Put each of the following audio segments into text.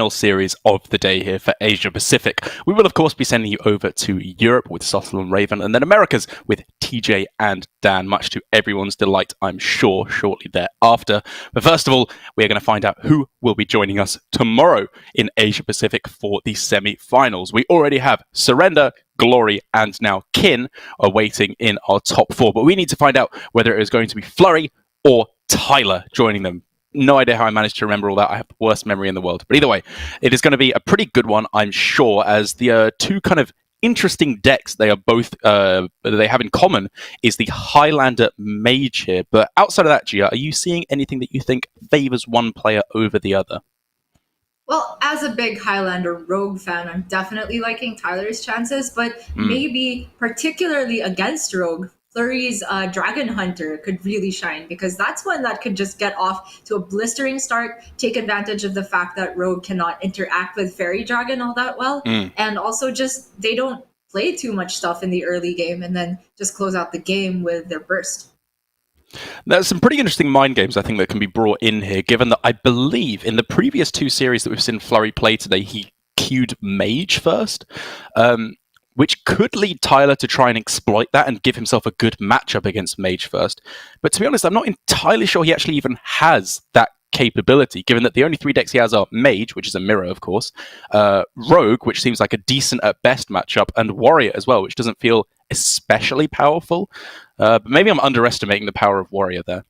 final series of the day here for Asia Pacific. We will, of course, be sending you over to Europe with Sottle and Raven, and then Americas with TJ and Dan, much to everyone's delight, I'm sure, shortly thereafter. But first of all, we're going to find out who will be joining us tomorrow in Asia Pacific for the semi-finals. We already have Surrender, Glory, and now Kin awaiting in our top four, but we need to find out whether it is going to be Flurry or Tyler joining them. No idea how I managed to remember all that. I have the worst memory in the world. But either way, it is going to be a pretty good one, I'm sure, as the two kind of interesting decks they are both they have in common is the Highlander Mage here. But outside of that, Gia, are you seeing anything that you think favors one player over the other? Well, as a big Highlander Rogue fan, I'm definitely liking Tyler's chances, but maybe particularly against Rogue, Flurry's Dragon Hunter could really shine, because that's one that could just get off to a blistering start, take advantage of the fact that Rogue cannot interact with Fairy Dragon all that well, and also just they don't play too much stuff in the early game and then just close out the game with their burst. There's some pretty interesting mind games, I think, that can be brought in here, given that I believe in the previous two series that we've seen Flurry play today, he queued Mage first, which could lead Tyler to try and exploit that and give himself a good matchup against Mage first. But to be honest, I'm not entirely sure he actually even has that capability, given that the only three decks he has are Mage, which is a mirror, of course, Rogue, which seems like a decent at best matchup, and Warrior as well, which doesn't feel especially powerful. But maybe I'm underestimating the power of Warrior there.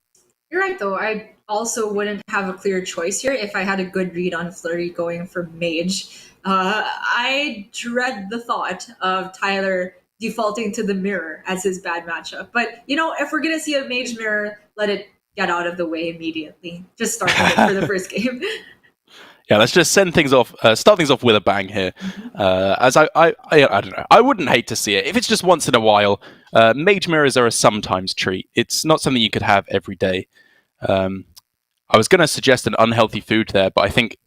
You're right, though. I also wouldn't have a clear choice here if I had a good read on Flurry going for Mage. I dread the thought of Tyler defaulting to the mirror as his bad matchup. But, you know, if we're going to see a Mage mirror, let it get out of the way immediately. Just start with it for the first game. Yeah, let's just send things off, start things off with a bang here. As I don't know, I wouldn't hate to see it. If it's just once in a while, Mage mirrors are a sometimes treat. It's not something you could have every day. I was going to suggest an unhealthy food there, but I think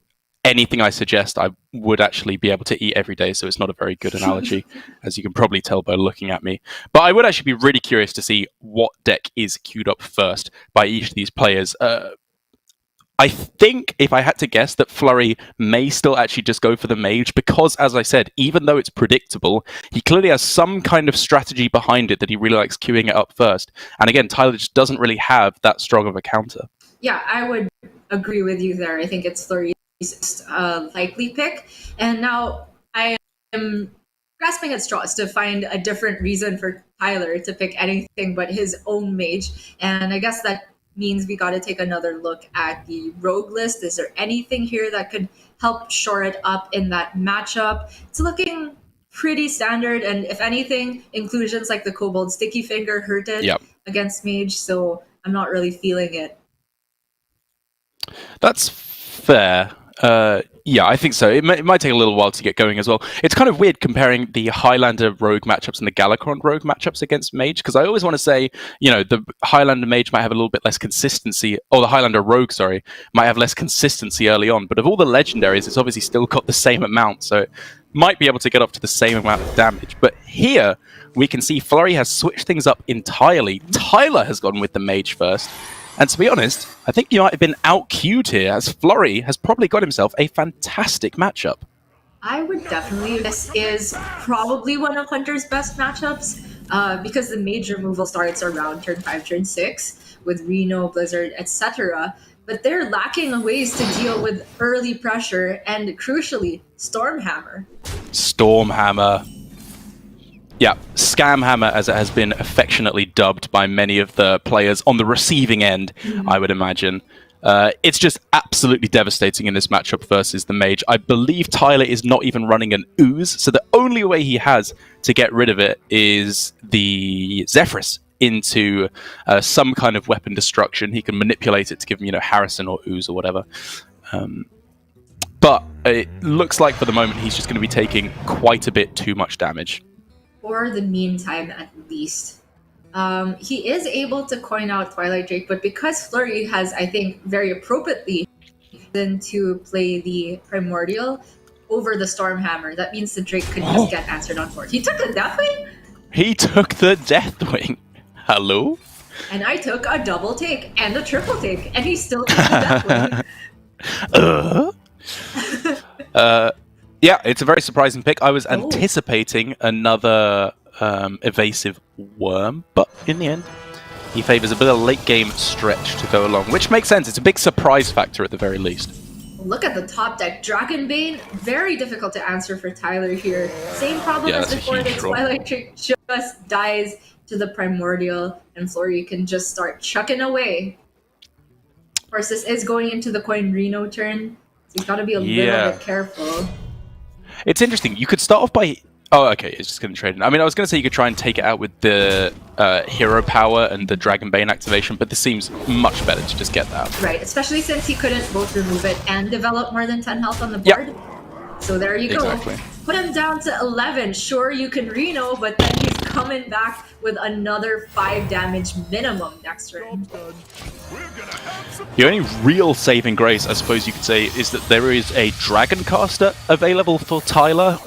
anything I suggest I would actually be able to eat every day, so it's not a very good analogy, as you can probably tell by looking at me. But I would actually be really curious to see what deck is queued up first by each of these players. I think, if I had to guess, that Flurry may still actually just go for the Mage, because, as I said, even though it's predictable, he clearly has some kind of strategy behind it that he really likes queuing it up first. And again, Tyler just doesn't really have that strong of a counter. Yeah, I would agree with you there. I think it's Flurry's likely pick. And now I am grasping at straws to find a different reason for Tyler to pick anything but his own Mage. And I guess that means we got to take another look at the Rogue list. Is there anything here that could help shore it up in that matchup? It's looking pretty standard, and if anything, inclusions like the Kobold Sticky Finger hurt it against Mage, so I'm not really feeling it. That's fair. Yeah, I think so. It might take a little while to get going as well. It's kind of weird comparing the Highlander Rogue matchups and the Galakron Rogue matchups against Mage, because I always want to say, you know, the Highlander Mage might have a little bit less consistency, or the Highlander Rogue, sorry, might have less consistency early on, but of all the legendaries, it's obviously still got the same amount, so it might be able to get up to the same amount of damage. But here, we can see Flurry has switched things up entirely. Tyler has gone with the Mage first. And to be honest, I think you might have been out-queued here, as Flurry has probably got himself a fantastic matchup. I would definitely. This is probably one of Hunter's best matchups, because the Mage removal starts around turn 5, turn 6, with Reno, Blizzard, etc. But they're lacking ways to deal with early pressure and, crucially, Stormhammer. Stormhammer. Yeah, Scamhammer, as it has been affectionately dubbed by many of the players on the receiving end, I would imagine. It's just absolutely devastating in this matchup versus the Mage. I believe Tyler is not even running an Ooze, so the only way he has to get rid of it is the Zephyrus into some kind of weapon destruction. He can manipulate it to give him, you know, Harrison or Ooze or whatever. But it looks like for the moment he's just going to be taking quite a bit too much damage. For the meantime, at least. He is able to coin out Twilight Drake, but because Flurry has, I think, very appropriately chosen to play the Primordial over the Stormhammer, that means the Drake could just get answered on board. He took the Deathwing? He took the Deathwing. Hello? And I took a double take and a triple take, and he still took the Deathwing. Yeah, it's a very surprising pick. I was anticipating another evasive worm, but in the end, he favors a bit of late game stretch to go along, which makes sense. It's a big surprise factor at the very least. Look at the top deck. Dragonbane, very difficult to answer for Tyler here. Same problem as before, the Twilight Trick just dies to the Primordial, and Flurry can just start chucking away. Of course, this is going into the Coin Reno turn, so he's got to be a little bit careful. It's interesting. You could start off by... Oh, okay, it's just going to trade in. I mean, I was going to say you could try and take it out with the Hero Power and the Dragonbane activation, but this seems much better to just get that. Right, especially since he couldn't both remove it and develop more than 10 health on the board. Yep. So there you go. Exactly. Put him down to 11. Sure, you can Reno, but then he's coming back with another 5 damage minimum next turn. The only real saving grace, I suppose you could say, is that there is a Dragon Caster available for Tyler.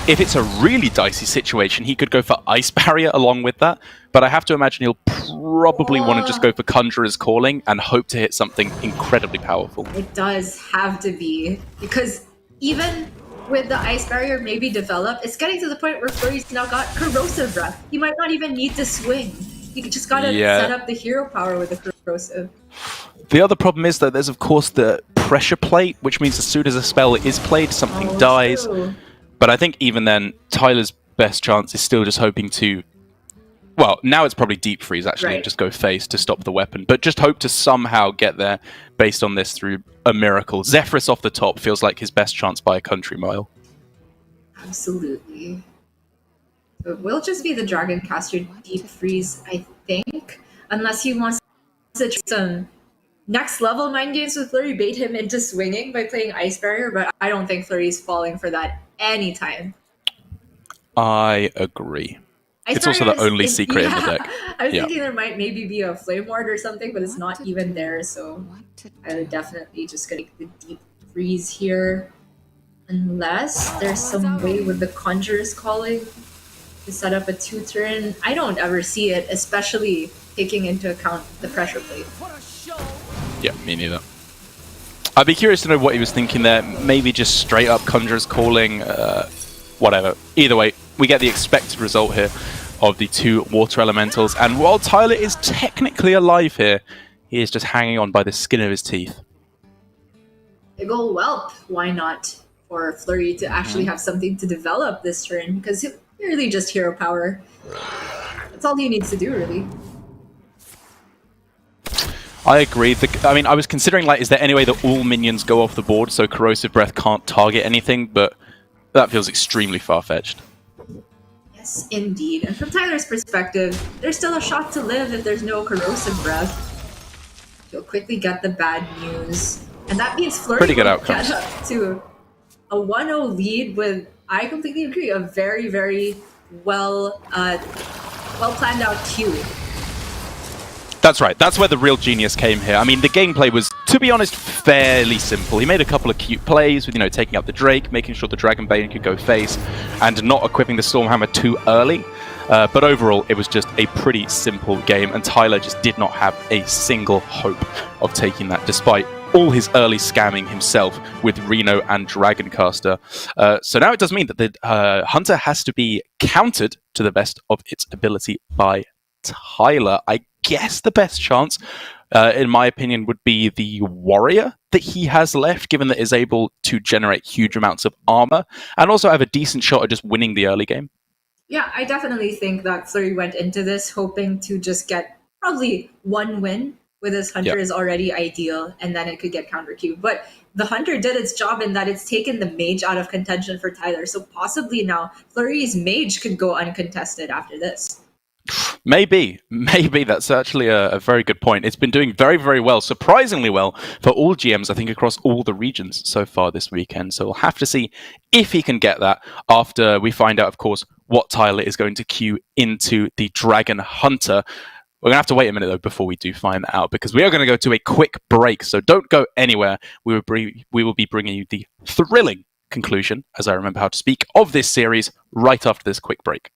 If it's a really dicey situation, he could go for Ice Barrier along with that. But I have to imagine he'll probably want to just go for Conjurer's Calling and hope to hit something incredibly powerful. It does have to be, because even with the Ice Barrier maybe developed, it's getting to the point where Flurry's now got Corrosive Breath. He might not even need to swing. You just gotta set up the Hero Power with the Corrosive. The other problem is that there's, of course, the Pressure Plate, which means as soon as a spell is played, something dies. True. But I think even then, Tyler's best chance is still just hoping to... Well, now it's probably Deep Freeze, actually, and just go face to stop the weapon. But just hope to somehow get there based on this through a miracle. Zephyrus off the top feels like his best chance by a country mile. Absolutely. It will just be the Dragon Caster Deep Freeze, I think. Unless he wants to try some next level mind games with Flurry, bait him into swinging by playing Ice Barrier, but I don't think Flurry's falling for that anytime. I agree. It's also the only secret in the deck. I was thinking there might maybe be a Flame Ward or something, but it's not even there, so I would definitely just gonna get the Deep Freeze here. Unless there's some way with the Conjurer's Calling to set up a 2-turn. I don't ever see it, especially taking into account the Pressure Plate. Yeah, me neither. I'd be curious to know what he was thinking there. Maybe just straight up Conjurer's Calling, whatever. Either way, we get the expected result here of the 2 Water Elementals. And while Tyler is technically alive here, he is just hanging on by the skin of his teeth. Big ol' whelp. Why not? For Flurry to actually have something to develop this turn, because he'll really just Hero Power. That's all he needs to do, really. I agree. I mean, I was considering, like, is there any way that all minions go off the board so Corrosive Breath can't target anything, but that feels extremely far-fetched. Yes, indeed. And from Tyler's perspective, there's still a shot to live if there's no Corrosive Breath. He'll quickly get the bad news. And that means Flurry will get up to a 1-0 lead with, I completely agree, a very, very well planned out queue. That's right. That's where the real genius came here. I mean, the gameplay was, to be honest, fairly simple. He made a couple of cute plays with, taking out the Drake, making sure the Dragonbane could go face, and not equipping the Stormhammer too early. But overall, it was just a pretty simple game, and Tyler just did not have a single hope of taking that, despite all his early scamming himself with Reno and Dragoncaster. So now it does mean that the Hunter has to be countered to the best of its ability by Tyler. I guess the best chance, in my opinion, would be the Warrior that he has left, given that is able to generate huge amounts of armor and also have a decent shot at just winning the early game. Yeah, I definitely think that Flurry went into this hoping to just get probably 1 win with his Hunter is already ideal, and then it could get counter queued. But the Hunter did its job in that it's taken the Mage out of contention for Tyler, so possibly now Flurry's Mage could go uncontested after this. Maybe that's actually a very good point. It's been doing very, very well, surprisingly well for all GMs, I think, across all the regions so far this weekend. So we'll have to see if he can get that after we find out, of course, what Tyler is going to queue into the Dragon Hunter. We're going to have to wait a minute, though, before we do find that out, because we are going to go to a quick break. So don't go anywhere. We will be bringing you the thrilling conclusion, as I remember how to speak, of this series right after this quick break.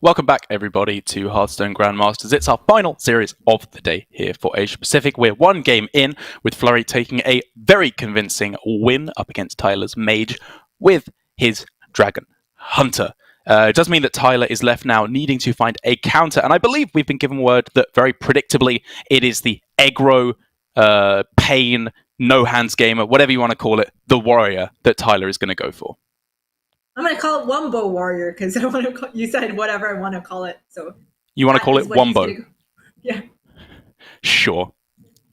Welcome back, everybody, to Hearthstone Grandmasters. It's our final series of the day here for Asia Pacific. We're one game in, with Flurry taking a very convincing win up against Tyler's Mage with his Dragon Hunter. It does mean that Tyler is left now needing to find a counter, and I believe we've been given word that very predictably it is the aggro, pain, no hands gamer, whatever you want to call it, the warrior that Tyler is going to go for. I'm going to call it Wombo Warrior because I want to. You said whatever I want to call it, so you want to call it Wombo? Yeah. Sure.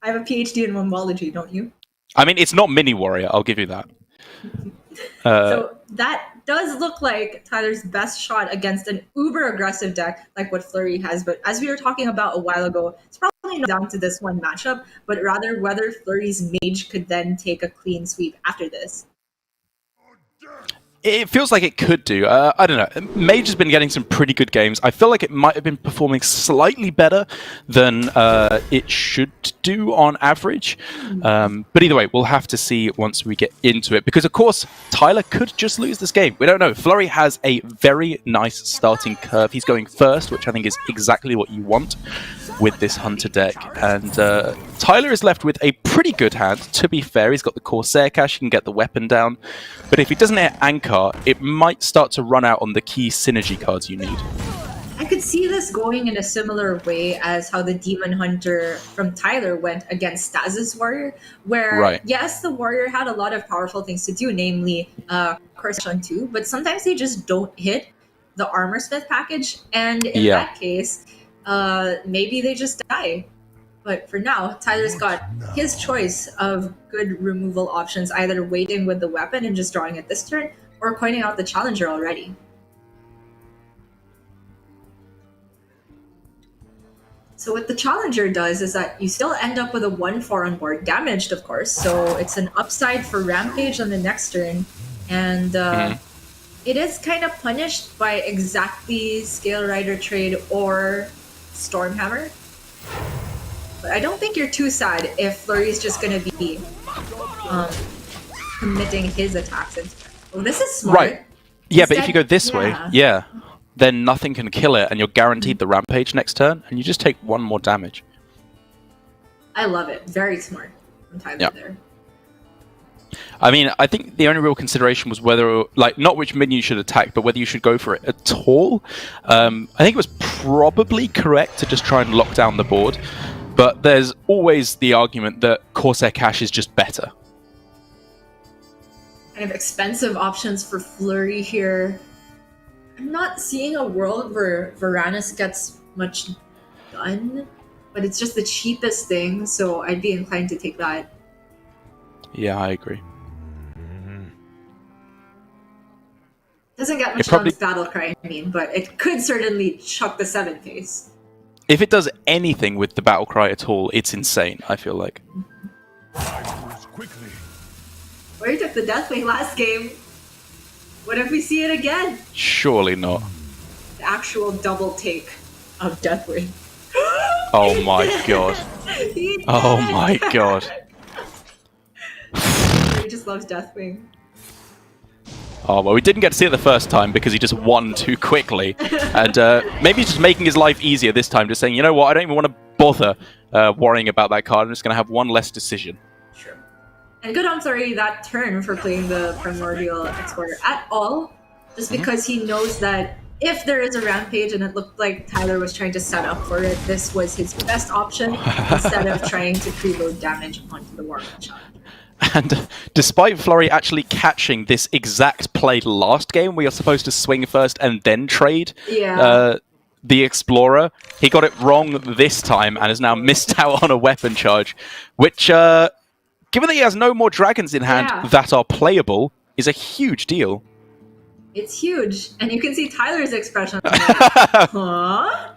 I have a PhD in wombology, don't you? I mean, it's not mini warrior. I'll give you that. So that does look like Tyler's best shot against an uber aggressive deck like what Flurry has. But as we were talking about a while ago, it's probably not down to this one matchup, but rather whether Flurry's Mage could then take a clean sweep after this. It feels like it could do. I don't know. Mage has been getting some pretty good games. I feel like it might have been performing slightly better than it should do on average. But either way, we'll have to see once we get into it. Because, of course, Tyler could just lose this game. We don't know. Flurry has a very nice starting curve. He's going first, which I think is exactly what you want with this Hunter deck. And Tyler is left with a pretty good hand. To be fair, he's got the Corsair cache. He can get the weapon down. But if he doesn't hit Anchor, it might start to run out on the key synergy cards you need. I could see this going in a similar way as how the Demon Hunter from Tyler went against Stasis Warrior, where, yes, the Warrior had a lot of powerful things to do, namely Corsair 2, but sometimes they just don't hit the Armorsmith package, and in that case, maybe they just die. But for now, Tyler's got his choice of good removal options, either waiting with the weapon and just drawing it this turn, or pointing out the challenger already. So what the challenger does is that you still end up with a 1/4 on board, damaged of course, so it's an upside for Rampage on the next turn, and it is kind of punished by exactly Scale Rider Trade or Stormhammer. But I don't think you're too sad if Flurry's just going to be committing his attacks into it. Oh, this is smart. Right. Yeah, but if you go this way, then nothing can kill it, and you're guaranteed the Rampage next turn, and you just take one more damage. I love it. Very smart from Tyler there. I mean, I think the only real consideration was whether, like, not which minion you should attack, but whether you should go for it at all. I think it was probably correct to just try and lock down the board. But there's always the argument that Corsair Cache is just better. Kind of expensive options for Flurry here. I'm not seeing a world where Varanus gets much done, but it's just the cheapest thing, so I'd be inclined to take that. Yeah, I agree. Doesn't get much done with Battlecry, I mean, but it could certainly chuck the 7 face. If it does anything with the Battlecry at all, it's insane, I feel like. Where took the Deathwing last game? What if we see it again? Surely not. The actual double take of Deathwing. Oh my god. Oh my god. He just loves Deathwing. Oh, well, we didn't get to see it the first time because he just won too quickly. And maybe he's just making his life easier this time, just saying, you know what, I don't even want to bother worrying about that card. I'm just going to have one less decision. Sure. And good on Flurry that turn for playing the Primordial Explorer at all, just because he knows that if there is a Rampage and it looked like Tyler was trying to set up for it, this was his best option instead of trying to preload damage onto the War Machine. And despite Flurry actually catching this exact play last game, we are supposed to swing first and then trade the Explorer, he got it wrong this time and has now missed out on a weapon charge, which, given that he has no more dragons in hand that are playable, is a huge deal. It's huge. And you can see Tyler's expression. Huh?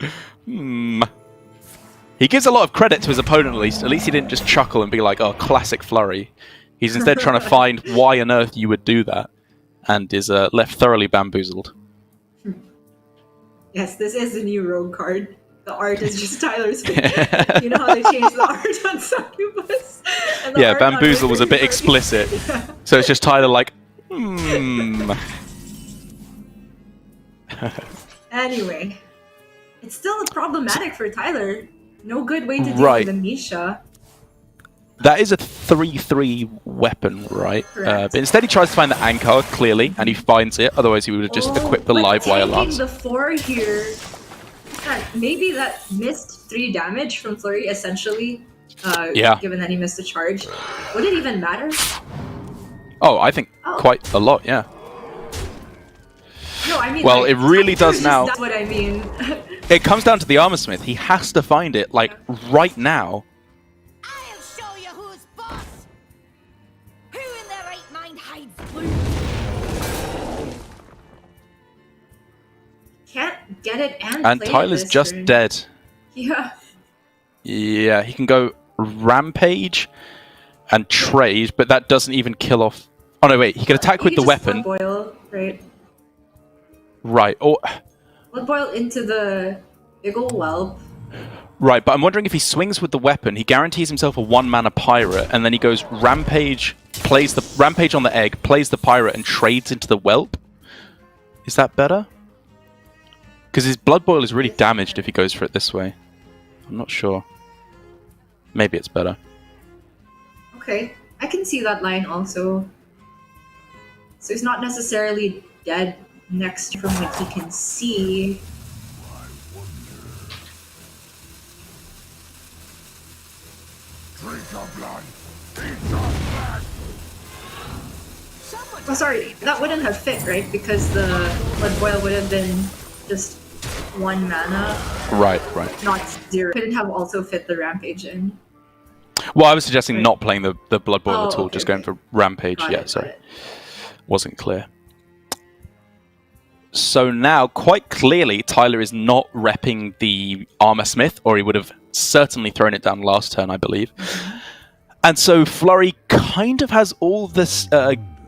He gives a lot of credit to his opponent, at least. At least he didn't just chuckle and be like, oh, classic Flurry. He's instead trying to find why on earth you would do that, and is left thoroughly bamboozled. Yes, this is the new rogue card. The art is just Tyler's face. You know how they changed the art on Succubus? Yeah, bamboozle was a bit explicit. So it's just Tyler like, Anyway, it's still problematic for Tyler. No good way to deal Right. with the Misha. That is a 3/3 weapon, right? Correct. But instead he tries to find the anchor, clearly, and he finds it. Otherwise he would have just equipped the but live wire taking lance. the 4 here, maybe that missed 3 damage from Flurry, essentially, Yeah. given that he missed a charge. Would it even matter? Oh, I think quite a lot, yeah. No, I mean, well, like, it really does now. That's what I mean. It comes down to the armor smith. He has to find it, like, right now. I'll show you who's boss. Who in their right mind hides blue? Can't get it and And play it Tyler's this just turn. dead. Yeah. Yeah, he can go rampage and trade, but that doesn't even kill off... Oh, no, wait. He can attack with the weapon. Blood boil, right? Right. Or... Blood boil into the big ol' whelp. Right, but I'm wondering if he swings with the weapon, he guarantees himself a 1-mana pirate, and then he goes rampage, plays the rampage on the egg, plays the pirate, and trades into the whelp. Is that better? Because his blood boil is really damaged if he goes for it this way. I'm not sure. Maybe it's better. Okay, I can see that line also. So he's not necessarily dead next from what he can see. Oh, sorry, that wouldn't have fit, right? Because the blood boil would have been just 1 mana, Right. not 0. Couldn't have also fit the rampage in. Well, I was suggesting not playing the blood boil at all, okay, just going for rampage. Got Sorry. it. Wasn't clear. So now, quite clearly, Tyler is not repping the armor smith, or he would have certainly thrown it down last turn, I believe. And so Flurry kind of has all this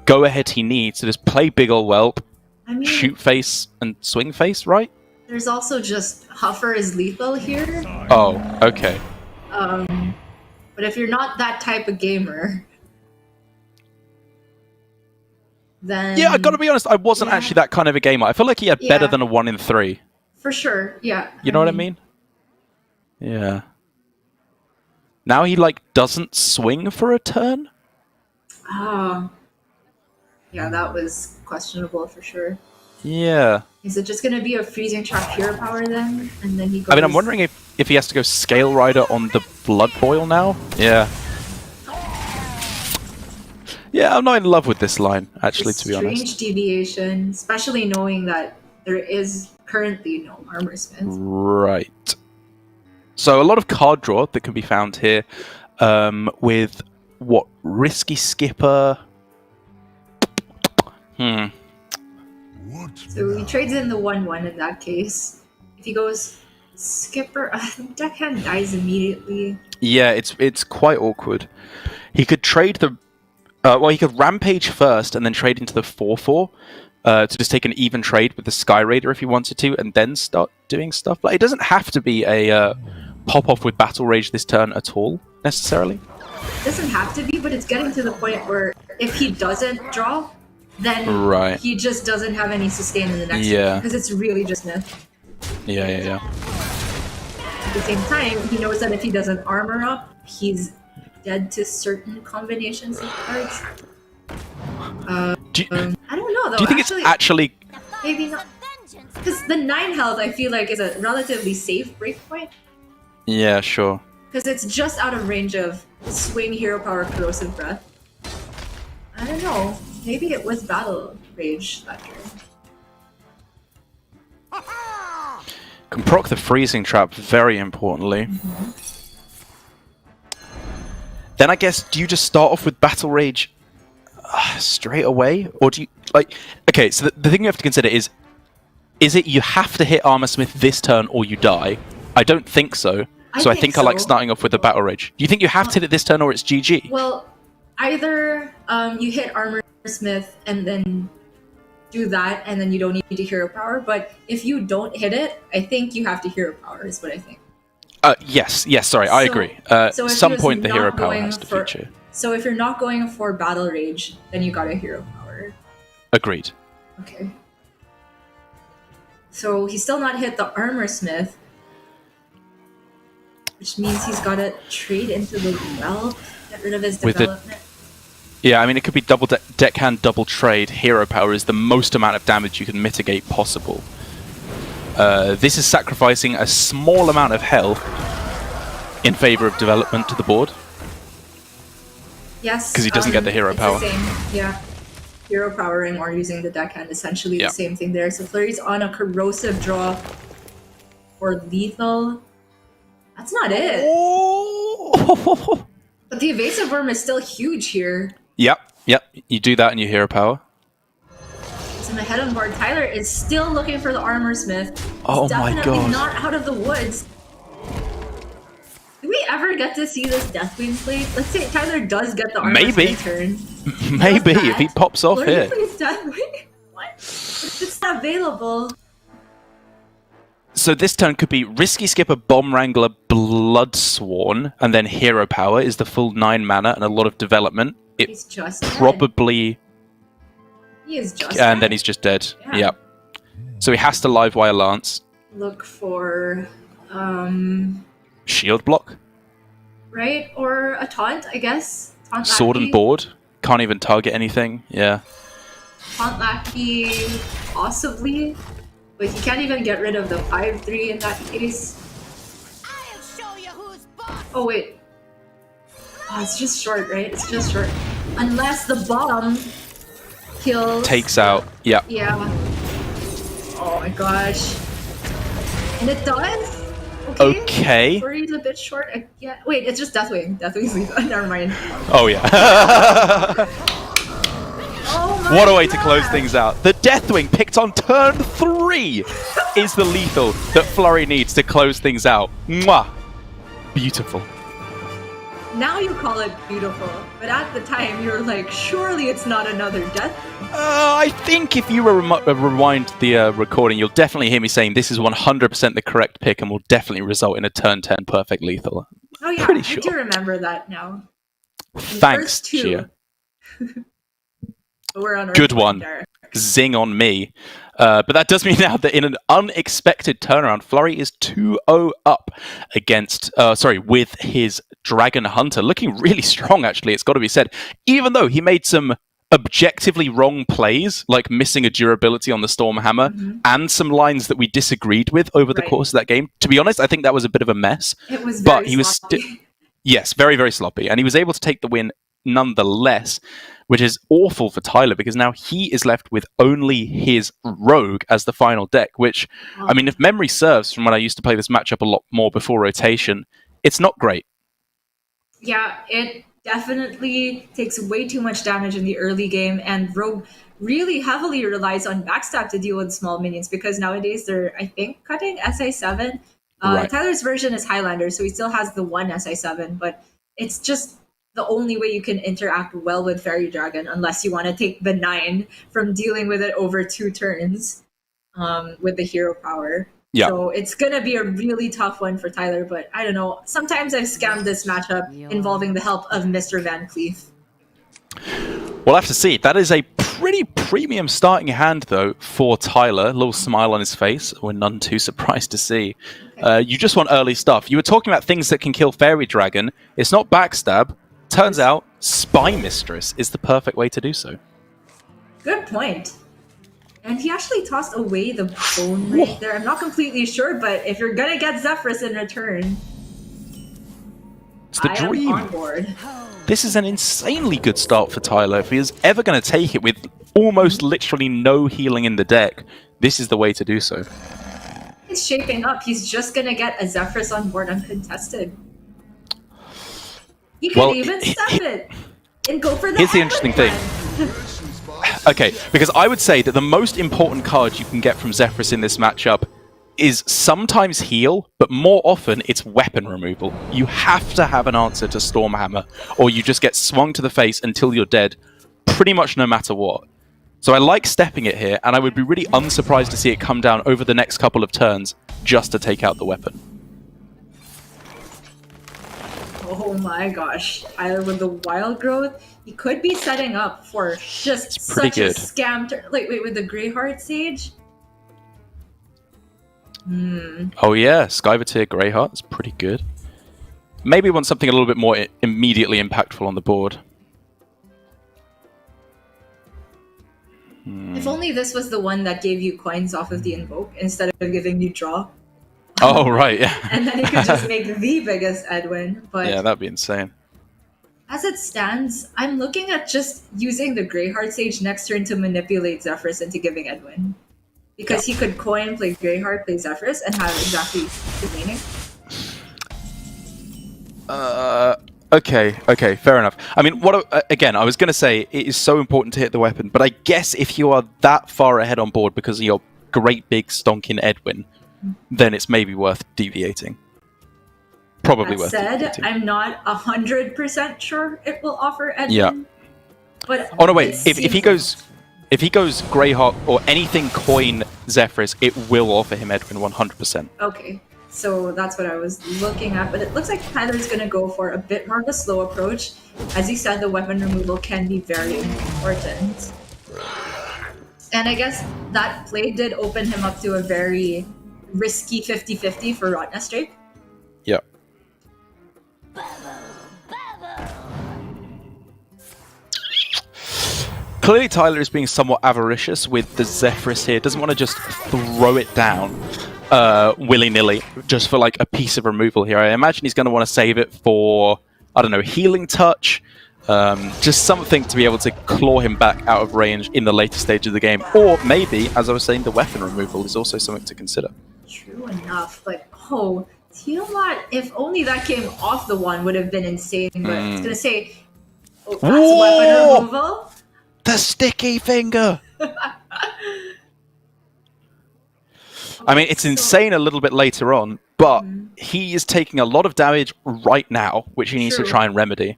go-ahead he needs to just play big ol' whelp, I mean, shoot face, and swing face, right? there's also just Huffer is lethal here. Oh, okay. But if you're not that type of gamer, then... Yeah, I gotta be honest, I wasn't actually that kind of a gamer. I feel like he had better than a 1 in 3. For sure, yeah. You know what I mean? Yeah. Now he, like, doesn't swing for a turn? Oh. Yeah, that was questionable for sure. Yeah. Is it just going to be a freezing trap hero power then? And then he goes... I mean, I'm wondering if he has to go Scale Rider on the Blood Boil now? Yeah. Yeah, I'm not in love with this line, actually, to be honest. Strange deviation, especially knowing that there is currently no armor smith. Right. So a lot of card draw that can be found here with, what, Risky Skipper? So he trades in the 1/1 in that case. If he goes Skipper, deckhand dies immediately. Yeah, it's quite awkward. He could trade the... well, he could Rampage first and then trade into the 4/4 to just take an even trade with the Sky Raider if he wanted to, and then start doing stuff. But it doesn't have to be a pop-off with Battle Rage this turn at all, necessarily. It doesn't have to be, but it's getting to the point where if he doesn't draw, then he just doesn't have any sustain in the next turn, because it's really just Smith. Yeah. At the same time, he knows that if he doesn't armor up, he's dead to certain combinations of cards. I don't know though. Do you think it's actually... Maybe not. Because the 9 health, I feel like, is a relatively safe breakpoint. Yeah, sure. Because it's just out of range of swing, hero power, corrosive breath. I don't know. Maybe it was battle rage that turn. Can proc the freezing trap very importantly. Then I guess, do you just start off with battle rage straight away, or do you like? Okay, so the thing you have to consider is it you have to hit Armor Smith this turn or you die? I don't think so. So I think I like starting off with the battle rage. Do you think you have to hit it this turn or it's GG? Well, either you hit Armor Smith and then do that, and then you don't need to hero power. But if you don't hit it, I think you have to hero power. Is what I think. Yes. Sorry, I agree. So some point the hero power has to feature. So if you're not going for battle rage, then you got a hero power. Agreed. Okay. So he's still not hit the Armor Smith, which means he's got to trade into the Well, get rid of his With the- development. Yeah, I mean, it could be double deckhand, double trade. Hero power is the most amount of damage you can mitigate possible. This is sacrificing a small amount of health in favor of development to the board. Yes. 'Cause he doesn't get the hero it's power. The same. Yeah. Hero powering or using the deckhand, essentially Yeah. the same thing there. So Flurry's on a corrosive draw for lethal. That's not it. Oh! But the evasive worm is still huge here. Yep. You do that and you hero power. So in the head on board, Tyler is still looking for the Armor Smith. Oh my Definitely god. not out of the woods. Do we ever get to see this Deathwing play? Let's say Tyler does get the Armor Maybe. Smith turn. Maybe Does if he that? pops off Flurry here. plays Deathwing? What? It's just not available. So this turn could be Risky Skipper, Bomb Wrangler, Bloodsworn, and then Hero Power is the full 9 mana and a lot of development. It He's just dead. probably... He is just And dead. then he's just dead. Yeah. Yep. So he has to live wire Lance. Look for Shield block. right? Or a taunt, I guess. Taunt Sword Lackey. and board. Can't even target anything. Yeah. Taunt Lackey, possibly. But he can't even get rid of the 5-3 in that case. I'll show you who's boss. Oh, wait. Oh, it's just short, right? It's just short. Unless the bomb kills... Takes out. Yep. Yeah. Oh my gosh. And it does? Okay. Flurry's a bit short again. Wait, it's just Deathwing. Deathwing's lethal. Never mind. Oh yeah. Oh my What a way to God. close things out. The Deathwing picked on turn 3 is the lethal that Flurry needs to close things out. Mwah. Beautiful. Now you call it beautiful, but at the time you were like, surely it's not another death. I think if you rewind the recording, you'll definitely hear me saying this is 100% the correct pick and will definitely result in a turn 10 perfect lethal. Oh yeah, Pretty I sure. do remember that now. Thanks, First two. Gia. We're on our Good point one. there. Zing on me. But that does mean now that in an unexpected turnaround, Flurry is 2-0 up against, with his Dragon Hunter. Looking really strong, actually, it's got to be said. Even though he made some objectively wrong plays, like missing a durability on the Stormhammer, and some lines that we disagreed with over the Right. course of that game. To be honest, I think that was a bit of a mess. It was But very he was sloppy. Yes, very, very sloppy. And he was able to take the win nonetheless, which is awful for Tyler because now he is left with only his Rogue as the final deck, which, I mean, if memory serves from when I used to play this matchup a lot more before rotation, it's not great. Yeah, it definitely takes way too much damage in the early game, and Rogue really heavily relies on backstab to deal with small minions because nowadays they're, I think, cutting SI7. Right. Tyler's version is Highlander, so he still has the one SI7, but it's just the only way you can interact well with Fairy Dragon unless you want to take the 9 from dealing with it over 2 turns with the hero power. Yeah. So it's going to be a really tough one for Tyler, but I don't know. Sometimes I've scammed this matchup involving the help of Mr. Van Cleef. We'll have to see. That is a pretty premium starting hand, though, for Tyler. A little smile on his face. We're none too surprised to see. You just want early stuff. You were talking about things that can kill Fairy Dragon. It's not backstab. Turns out Spy Mistress is the perfect way to do so. Good point. And he actually tossed away the bone right there. I'm not completely sure, but if you're going to get Zephyrus in return, It's the I dream. am on board. This is an insanely good start for Tyler. If he is ever going to take it with almost literally no healing in the deck, this is the way to do so. It's shaping up. He's just going to get a Zephyrus on board uncontested. He could Well, even step it and go for the here's the Ember interesting thing. one. Okay, because I would say that the most important card you can get from Zephyrus in this matchup is sometimes heal, but more often it's weapon removal. You have to have an answer to Stormhammer, or you just get swung to the face until you're dead, pretty much no matter what. So I like stepping it here, and I would be really unsurprised to see it come down over the next couple of turns just to take out the weapon. Oh my gosh. Tyler with the Wild Growth. He could be setting up for just pretty such a good. scam turn. Like, wait, with the Greyheart Sage? Oh yeah, Skyverteer Greyheart is pretty good. Maybe want something a little bit more immediately impactful on the board. If only this was the one that gave you coins off of the invoke instead of giving you draw. Oh right, yeah. And then you could just make the biggest Edwin. But yeah, that'd be insane. as it stands, I'm looking at just using the Greyheart Sage next turn to manipulate Zephyrus into giving Edwin. Because he could coin, play Greyheart, play Zephyrus, and have exactly the meaning. Okay, fair enough. I mean, again, I was going to say it is so important to hit the weapon, but I guess if you are that far ahead on board because of your great big stonking Edwin, then it's maybe worth deviating. Probably worth deviating. I'm not 100% sure it will offer Edwin. Yeah. But oh no, wait. If he goes Greyhawk or anything coin Zephyrus, it will offer him Edwin 100%. Okay. So that's what I was looking at, but it looks like Tyler's going to go for a bit more of a slow approach. As he said, the weapon removal can be very important. And I guess that play did open him up to a very risky 50-50 for Rotnest Drake. Yeah. Clearly Tyler is being somewhat avaricious with the Zephyrus here. Doesn't want to just throw it down willy-nilly just for like a piece of removal here. I imagine he's going to want to save it for, I don't know, Healing Touch, just something to be able to claw him back out of range in the later stage of the game. Or maybe, as I was saying, the weapon removal is also something to consider. True enough, but Tiamat, if only that came off the one, would have been insane. But it's going to say, that's weapon removal. The sticky finger! I mean, it's insane a little bit later on, but he is taking a lot of damage right now, which he needs to try and remedy.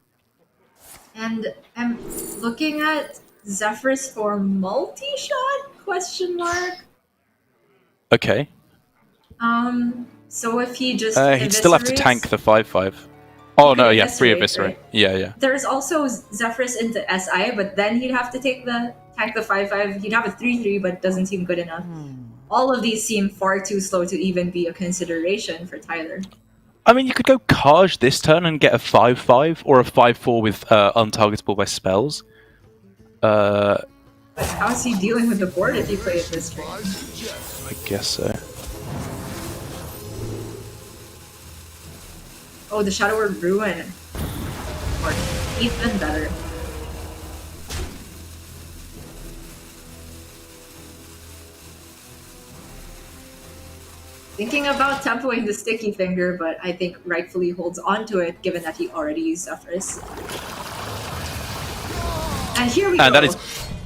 And I'm looking at Zephyrus for multi-shot? Question mark. Okay. So if he just he'd still have to tank the 5/5. Oh no, yeah, 3 Eviscerate. Right? Yeah. There's also Zephyrus into SI, but then he'd have to tank the 5/5. He'd have a 3/3, but it doesn't seem good enough. All of these seem far too slow to even be a consideration for Tyler. I mean, you could go Kaj this turn and get a 5/5 or a 5/4 with untargetable by spells. But how's he dealing with the board if he plays this turn? I guess so. Oh, the Shadow Word Ruin. Or even better. Thinking about tempoing the sticky finger, but I think rightfully holds on to it given that he already used Zephyrus. And here we go. And that is...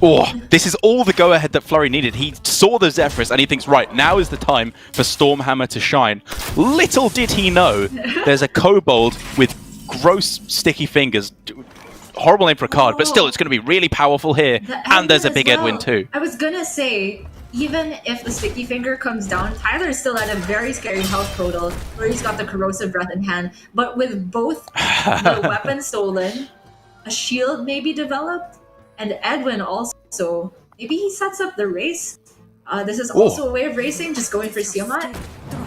Oh, this is all the go-ahead that Flurry needed. He saw the Zephyrus and he thinks, right, now is the time for Stormhammer to shine. Little did he know, there's a kobold with gross sticky fingers. Horrible name for a card, but still, it's going to be really powerful here. And there's a big Edwin too. I was going to say, even if the sticky finger comes down, Tyler is still at a very scary health total where he's got the corrosive breath in hand. But with both the weapon stolen, a shield may be developed, and Edwin also, maybe he sets up the race. This is also a way of racing, just going for Tiamat.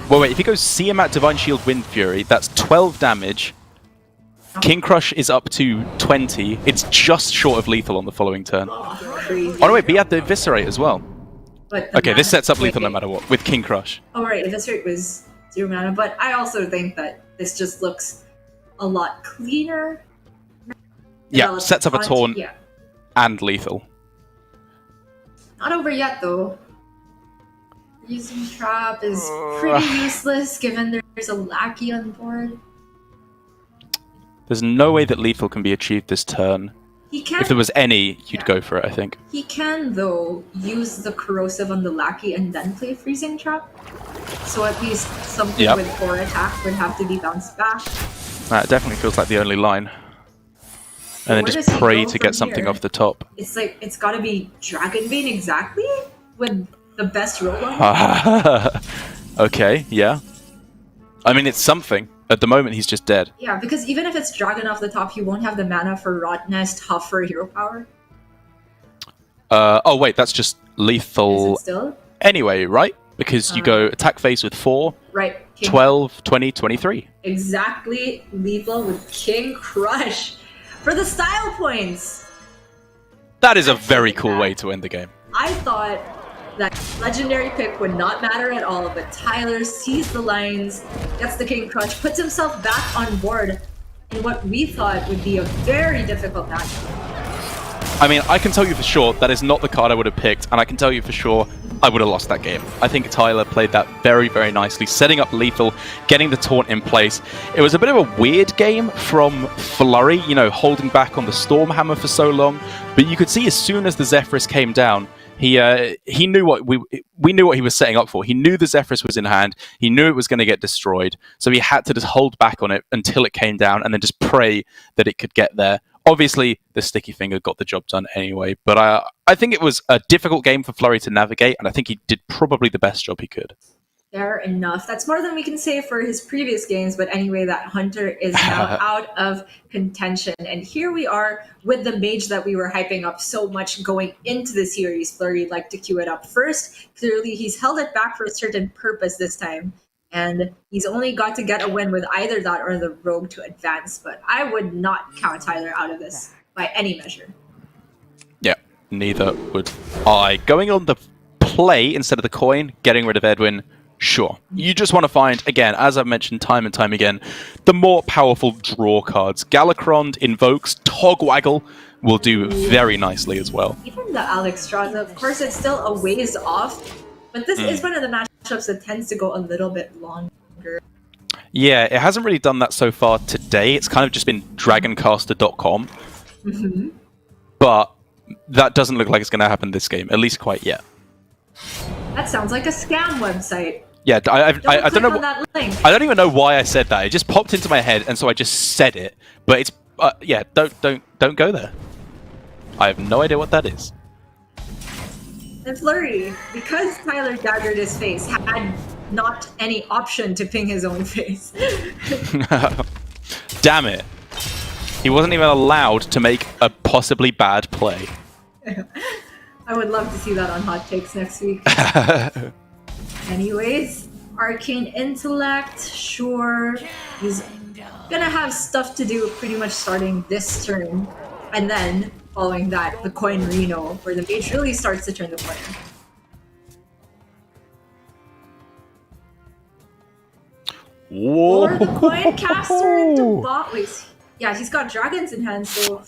Wait, if he goes Tiamat, Divine Shield, Wind Fury, that's 12 damage. King Crush is up to 20. It's just short of lethal on the following turn. Crazy. Oh no, wait, but he had the Eviscerate as well. But okay, this sets up lethal no matter what, with King Crush. Oh right, Eviscerate was 0 mana, but I also think that this just looks a lot cleaner. Yeah, sets up a taunt and lethal. Not over yet though. Using Trap is pretty useless given there's a lackey on board. There's no way that lethal can be achieved this turn. He can, if there was any, you'd go for it, I think. He can, though, use the corrosive on the lackey and then play Freezing Trap. So at least something with 4 attack would have to be bounced back. That definitely feels like the only line. And then just pray to get something off the top. It's like, it's gotta be Dragonbane exactly? With the best roll on it? Okay, yeah. I mean, it's something. At the moment, he's just dead. Yeah, because even if it's Dragon off the top, he won't have the mana for Rot Nest, Huff, or Hero Power. Oh, wait, that's just lethal. Is it still? Anyway, right? because you go attack phase with 4, Right. King 12, 20, 23. Exactly lethal with King Crush for the style points. That is a very cool way to end the game. I thought that legendary pick would not matter at all, but Tyler sees the lines, gets the King Crush, puts himself back on board in what we thought would be a very difficult matchup. I mean, I can tell you for sure that is not the card I would have picked, and I can tell you for sure I would have lost that game. I think Tyler played that very, very nicely, setting up lethal, getting the taunt in place. It was a bit of a weird game from Flurry, you know, holding back on the Stormhammer for so long, but you could see as soon as the Zephyrus came down, he knew what we knew what he was setting up for. He knew the Zephyrus was in hand. He knew it was going to get destroyed, so he had to just hold back on it until it came down, and then just pray that it could get there. Obviously, the sticky finger got the job done anyway, but I think it was a difficult game for Flurry to navigate, and I think he did probably the best job he could. Fair enough. That's more than we can say for his previous games, but anyway, that Hunter is now out of contention. And here we are with the mage that we were hyping up so much going into the series. Flurry liked to queue it up first. Clearly, he's held it back for a certain purpose this time. And he's only got to get a win with either that or the rogue to advance. But I would not count Tyler out of this by any measure. Yeah, neither would I. Going on the play instead of the coin, getting rid of Edwin, sure. You just want to find, again, as I've mentioned time and time again, the more powerful draw cards. Galakrond invokes, Togwaggle will do very nicely as well. Even the Alexstrasza, of course, it's still a ways off. But this is one of the matchups that tends to go a little bit longer. Yeah, it hasn't really done that so far today. It's kind of just been dragoncaster.com. But that doesn't look like it's going to happen this game, at least quite yet. That sounds like a scam website. Yeah, I don't know. That link. I don't even know why I said that. It just popped into my head, and so I just said it. But it's yeah, don't go there. I have no idea what that is. And Flurry, because Tyler daggered his face, had not any option to ping his own face. Damn it. He wasn't even allowed to make a possibly bad play. I would love to see that on Hot Takes next week. Anyways, Arcane Intellect, sure. He's gonna have stuff to do pretty much starting this turn. And then, following that, the Coin Reno, where the mage really starts to turn the corner. Whoa. Or the Coin Caster into bot. Wait, yeah, he's got dragons in hand, so...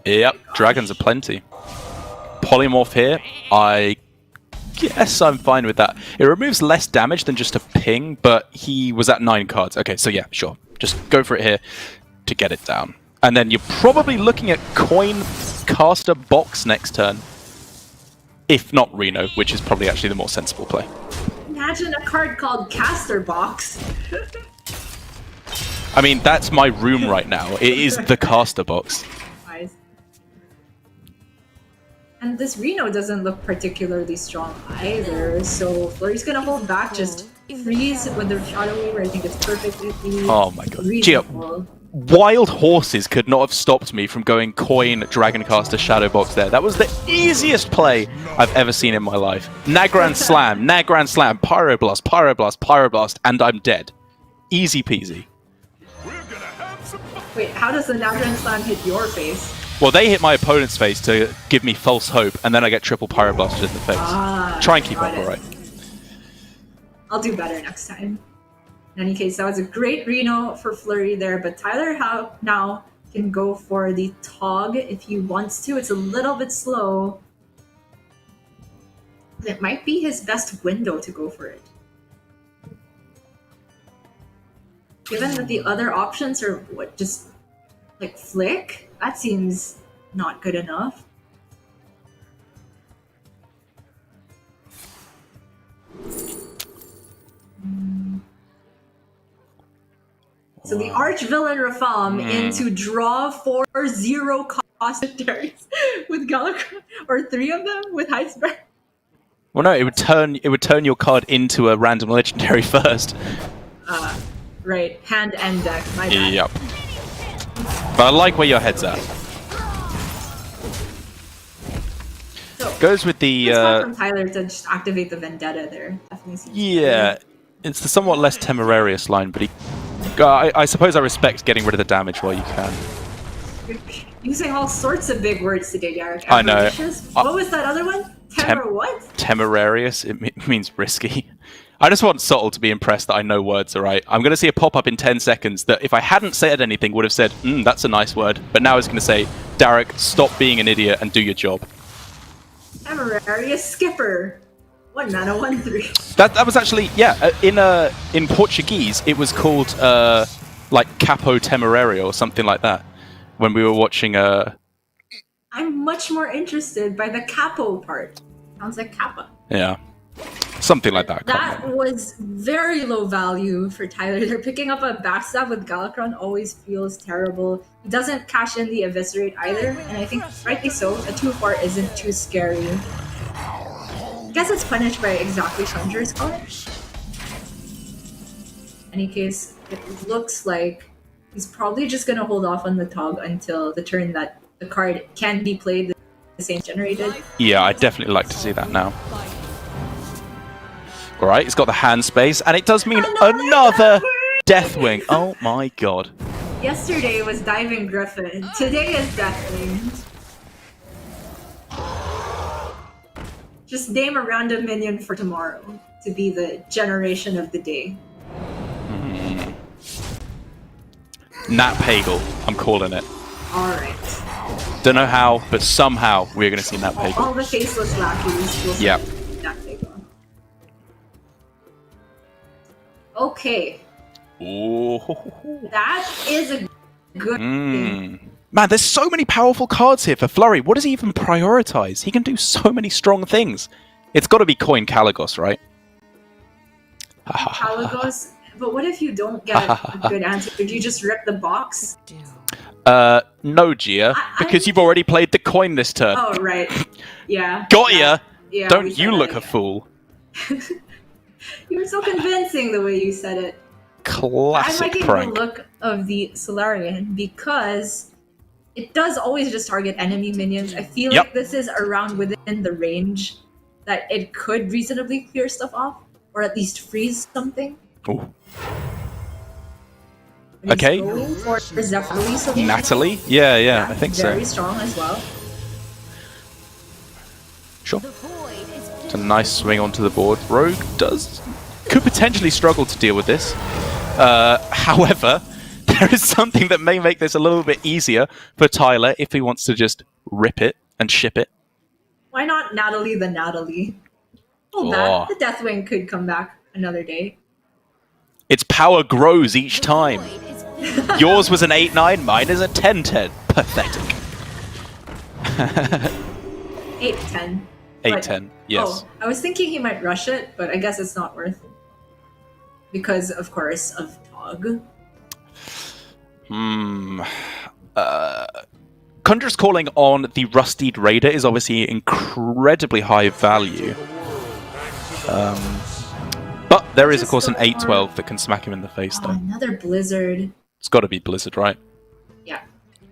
Yep, dragons are plenty. Polymorph here, I guess I'm fine with that. It removes less damage than just a ping, but he was at 9 cards. Okay, so yeah, sure. Just go for it here to get it down. And then you're probably looking at Coin Caster Box next turn. If not Reno, which is probably actually the more sensible play. Imagine a card called Caster Box. I mean, that's my room right now. It is the Caster Box. Nice. And this Reno doesn't look particularly strong either, so Flurry's gonna hold back, just freeze with the Shadow Weaver. I think it's perfectly Oh my god. reasonable. Wild horses could not have stopped me from going Coin Dragoncaster Shadowbox there. That was the easiest play I've ever seen in my life. Nagran Slam, Nagran Slam, Pyroblast, Pyroblast, Pyroblast, and I'm dead. Easy peasy. Wait, how does the Nagran Slam hit your face? Well, they hit my opponent's face to give me false hope, and then I get triple Pyroblasted in the face. Try and keep up alright. I'll do better next time. In any case, that was a great Reno for Flurry there, but Tyler now can go for the Tog if he wants to. It's a little bit slow. It might be his best window to go for it. Given that the other options are what, just like Flick? That seems not good enough. So the arch-villain Rafam into draw 4 0 cost legendaries with Galakrond, or 3 of them with Heisberg. Well, no, it would turn your card into a random legendary first. Right, hand and deck. My bad. Yep. But I like where your head's at. So, Goes with the. it's fun from Tyler to just activate the Vendetta there. Definitely. definitely seems Yeah, it's the somewhat less temerarious line, but I suppose I respect getting rid of the damage while you can. You're using all sorts of big words today, Derek. I know. Avaricious? What was that other one? What? Temerarious? It means risky. I just want Subtle to be impressed that I know words, alright? I'm going to see a pop-up in 10 seconds that if I hadn't said anything would have said, that's a nice word. But now it's going to say, Derek, stop being an idiot and do your job. Temerarious skipper. 1 mana, 1/3. That was actually, yeah, in Portuguese, it was called, like, Capo Temerario or something like that. When we were watching, I'm much more interested by the capo part. Sounds like kappa. Yeah. Something like that. That was very low value for Tyler. They're picking up a backstab with Galakron always feels terrible. He doesn't cash in the Eviscerate either, and I think rightly so. A 2/4 isn't too scary. I guess it's punished by exactly Conjurer's Call. In any case, it looks like he's probably just gonna hold off on the Tog until the turn that the card can be played, the same generated. Yeah, I'd definitely like to see that now. Alright, he's got the hand space, and it does mean another Deathwing. Oh my god. Yesterday was Diving Griffin. Today is Deathwing. Just name a random minion for tomorrow to be the generation of the day. Nat Pagel. I'm calling it. Alright. Don't know how, but somehow we're going to see Nat Pagel. All the faceless lackeys will see Nat Pagel. Okay. Ooh. That is a good thing. Man, there's so many powerful cards here for Flurry. What does he even prioritize? He can do so many strong things. It's got to be Coin Kalagos, right? Kalagos? But what if you don't get a good answer? Do you just rip the box? No, Gia, because you've already played the coin this turn. Oh, right. Yeah. Got ya! Yeah, Don't you look a fool. You were so convincing the way you said it. Classic I'm liking prank. the look of the Solarian because it does always just target enemy minions. I feel like this is around within the range that it could reasonably clear stuff off, or at least freeze something. Ooh. Okay. Or Zephyrly Natalie? Yeah, I think so. Very strong as well. Sure. It's a nice swing onto the board. Rogue could potentially struggle to deal with this. However, there is something that may make this a little bit easier for Tyler if he wants to just rip it and ship it. Why not Natalie the Natalie? That. The Deathwing could come back another day. Its power grows each time. Yours was an 8-9, mine is a 10-10. Pathetic. 8-10. 8-10, yes. Oh, I was thinking he might rush it, but I guess it's not worth it. Because, of course, of Tog. Conjurer's Calling on the Rustied Raider is obviously incredibly high value. But there is, of course, an 8-12 that can smack him in the face, though. Another Blizzard. It's got to be Blizzard, right? Yeah.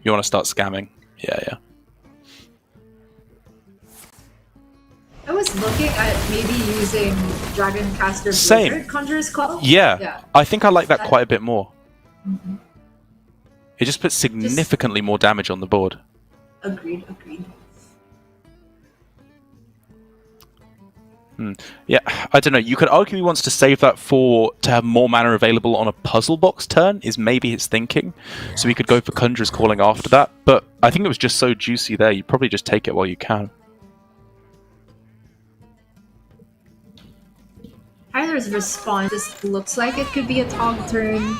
You want to start scamming? Yeah. I was looking at maybe using Dragoncaster Blizzard Same. Conjurer's Call. Yeah. I think I like that quite a bit more. It just puts significantly more damage on the board. Agreed. Yeah, I don't know. You could argue he wants to save that to have more mana available on a puzzle box turn, is maybe his thinking. So he could go for Conjurer's Calling after that. But I think it was just so juicy there, you probably just take it while you can. Tyler's response just looks like it could be a Tog turn.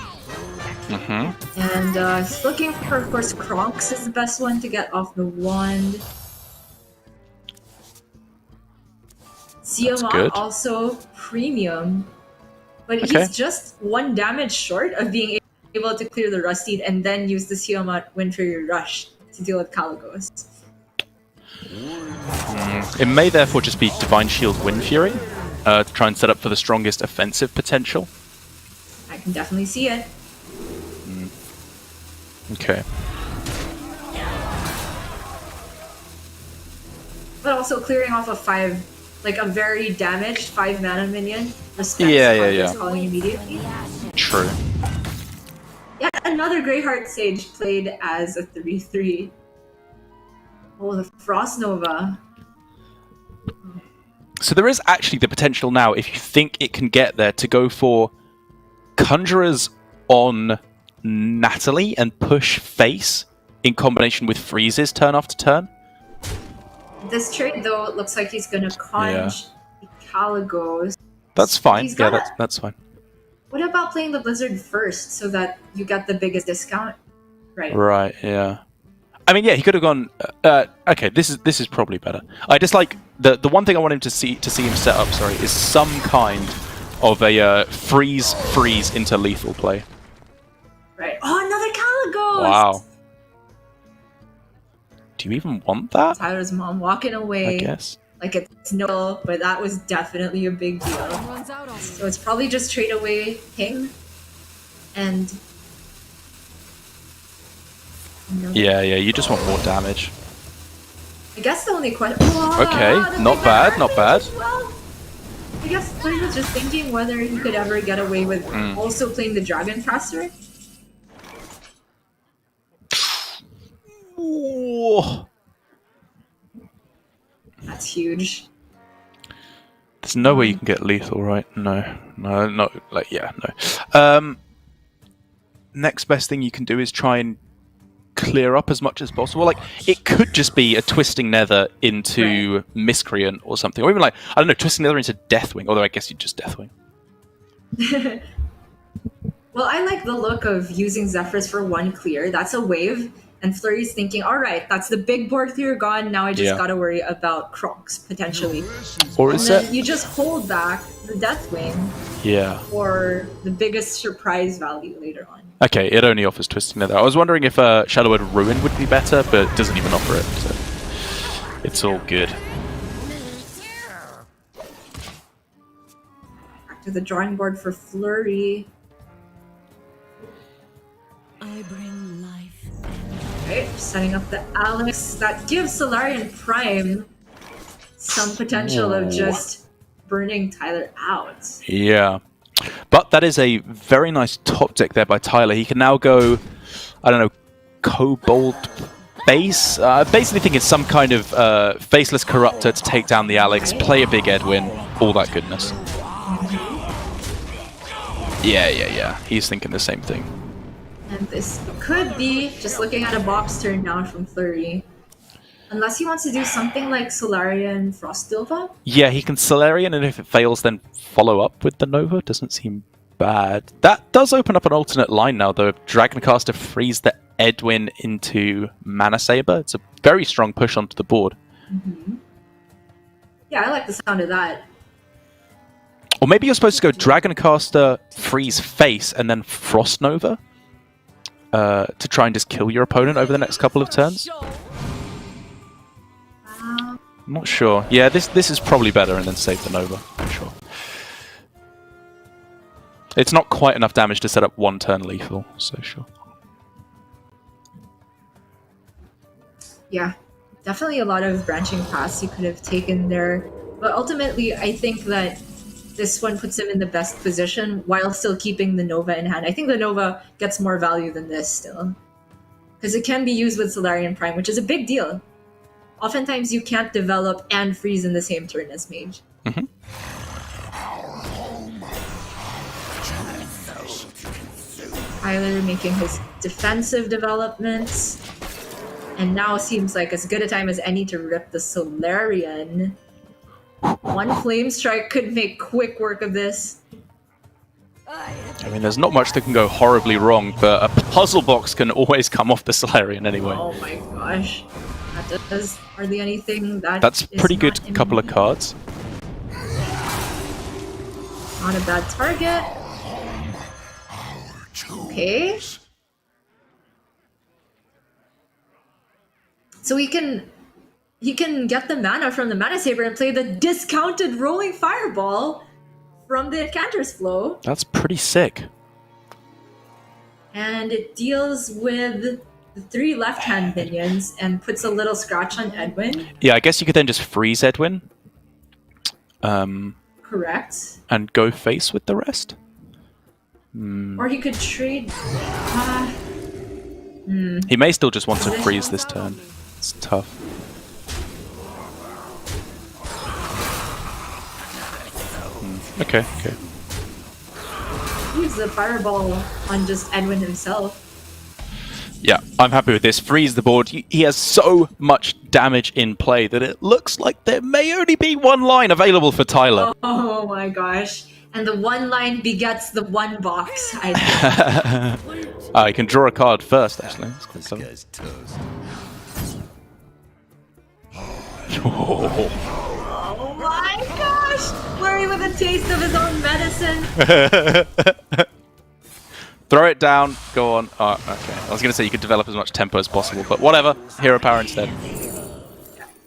And he's looking for, of course, Kronks is the best one to get off the wand. Siamon also premium, but he's just 1 damage short of being able to clear the Rustied and then use the Siamon Windfury Rush to deal with Kalagos. It may therefore just be Divine Shield Windfury to try and set up for the strongest offensive potential. I can definitely see it. Okay. But also clearing off a 5, like a very damaged 5 mana minion respects Yeah. calling immediately. True. Yet another Greyheart Sage played as a 3/3. Oh, the Frost Nova. So there is actually the potential now, if you think it can get there, to go for Conjurers on Natalie and push Face in combination with Freezes turn after turn. This trade, though, it looks like he's going to conj the Caligos. That's fine. He's Yeah, gotta- that's fine. What about playing the Blizzard first so that you get the biggest discount? Right, yeah. I mean, yeah, he could have gone. Okay, this is probably better. I just like the one thing I want him to see him set up. Sorry, is some kind of a freeze into lethal play. Right. Oh, another Caligos! Wow. Do you even want that? Tyler's mom walking away. I guess. Like it's no, but that was definitely a big deal. So it's probably just trade away ping and. Yeah, you just want more damage. I guess the only question. Okay, not bad, not bad. Well, I guess Flurry was just thinking whether he could ever get away with also playing the Dragon faster. Ooh. That's huge. There's no way you can get lethal, right? No, like, yeah, no. Next best thing you can do is try and clear up as much as possible. Like, it could just be a Twisting Nether into Miscreant or something. Or even like, I don't know, Twisting Nether into Deathwing. Although I guess you'd just Deathwing. Well, I like the look of using Zephyrs for one clear. That's a wave. And Flurry's thinking, all right, that's the big board clear gone. Now I just got to worry about Crocs, potentially. Or is it? You just hold back the Deathwing for the biggest surprise value later on. Okay, it only offers Twisting Nether. I was wondering if Shadow Word Ruin would be better, but it doesn't even offer it. So it's all good. Back to the drawing board for Flurry. I bring life. Right, setting up the Alex. That gives Solarian Prime some potential of just burning Tyler out. Yeah. But that is a very nice top deck there by Tyler. He can now go, I don't know, Kobold Base? Basically thinking some kind of Faceless Corruptor to take down the Alex, play a big Edwin, all that goodness. Yeah. He's thinking the same thing. And this could be just looking at a box turn now from Flurry. Unless he wants to do something like Solarian Frost Nova. Yeah, he can Solarian, and if it fails, then follow up with the Nova. Doesn't seem bad. That does open up an alternate line now, though. If Dragoncaster frees the Edwin into Mana Saber, it's a very strong push onto the board. Yeah, I like the sound of that. Or maybe you're supposed to go Dragoncaster, freeze Face, and then Frost Nova to try and just kill your opponent over the next couple of turns. I'm not sure. Yeah, this is probably better, and then save the Nova, I'm sure. It's not quite enough damage to set up one turn lethal, so sure. Yeah, definitely a lot of branching paths he could have taken there. But ultimately, I think that this one puts him in the best position while still keeping the Nova in hand. I think the Nova gets more value than this still. Because it can be used with Solarian Prime, which is a big deal. Oftentimes you can't develop and freeze in the same turn as Mage. Tyler making his defensive developments. And now seems like as good a time as any to rip the Solarian. One Flame Strike could make quick work of this. I mean, there's not much that can go horribly wrong, but a puzzle box can always come off the Solarian anyway. Oh my gosh. That does hardly anything. That's pretty good couple of cards. Not a bad target. Okay. So he can get the mana from the Mana Saber and play the discounted Rolling Fireball from the Incanter's Flow. That's pretty sick. And it deals with the 3 left-hand minions and puts a little scratch on Edwin. Yeah, I guess you could then just freeze Edwin. Correct. And go face with the rest? Or he could trade. He may still just want to freeze this turn. It's tough. Okay. Use the fireball on just Edwin himself. Yeah, I'm happy with this. Freeze the board. He has so much damage in play that it looks like there may only be one line available for Tyler. Oh my gosh. And the one line begets the one box. You can draw a card first, actually. That's quite clever. Oh my gosh! Flurry with a taste of his own medicine. Throw it down. Go on. Oh, okay. I was going to say you could develop as much tempo as possible, but whatever. Hero power instead.